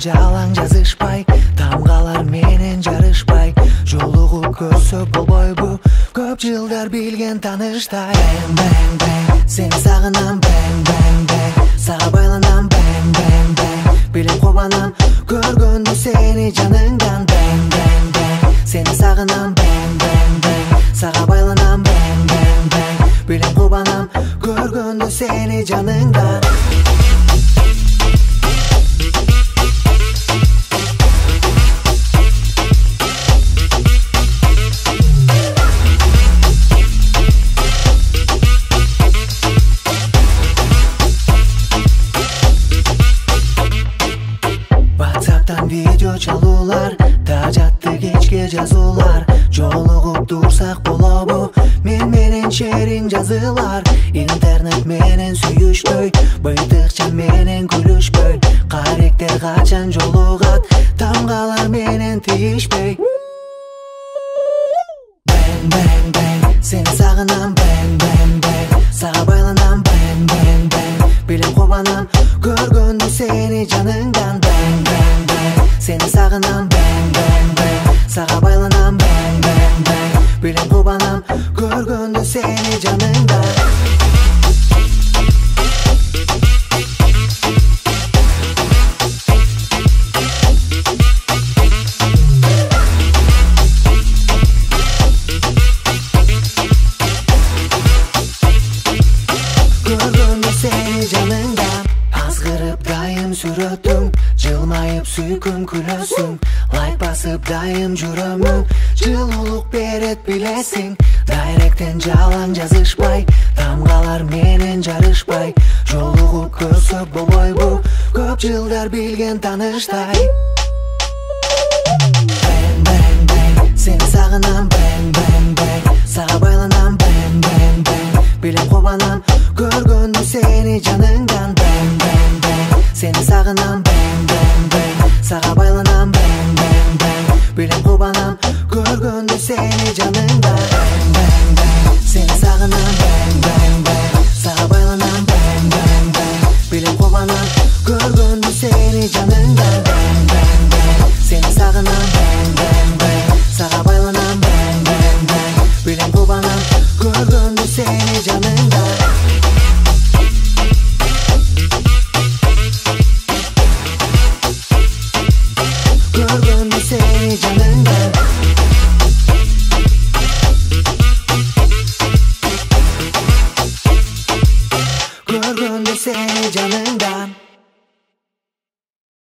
жалаң жазышпай, тамгалар менен жарышпай, жолугуп көрсөк болбойбу көп жылдар билген тааныштай. Бэң бэң бэң, сени сагынам, бэң бэң бэң, сага байланам, бэң бэң бэң, билем кубанам көргөндө сени жаныңдан. Бэң бэң бэң, сени сагынам, бэң бэң бэң, сага байланам, бэң бэң бэң, билем кубанам көргөндө сени жаныңдан. Видео чалуулар, тажатты кечке жазуулар, жолугуп турсак болобу мен менен шерин жазылар. Интернет менен сүйүшпөй, быйтыкча менен күлүшпөй, каректер качан жолугат, тамгалар менен тийишпей. Бэң бэң бэң, сени сагынам, бэң бэң бэң, сага байланам, бэң бэң бэң, билем кубанам көргөндө сени жаныңдан. Бэң бэң бэң, сени сагынам, бэң бэң бэң, сага байланам, бэң бэң бэң, билем кубанам көргөндө сени жаныңдан. Сүрөтүң, жылмайып сүйкүм күлөсүң, лайк басып дайым жүрөмүң, жылуулук берет билесиң. Дайректен жалаң жазышпай, тамгалар менен жарышпай, жолугуп көрсөк болбойбу көп жылдар билген тааныштай. Бэң бэң бэң, сени сагынам, бэң бэң бэң, сага байланам, бэң бэң бэң, билем кубанам көргөндө сени жаныңдан. Бэң бэң бэң, сени сагынам, бэң бэң бэң, сага байланам, бэң бэң бэң, билем кубанам көргөндө сени жаныңдан. Бэң бэң бэң, сени сагынам, бэң бэң бэң, сага байланам, бэң бэң бэң, билем кубанам көргөндө сени жаныңдан. Бэң бэң бэң, сени сагынам, бэң бэң бэң, сага байланам, бэң бэң бэң, билем кубанам көргөндө сени жаныңдан.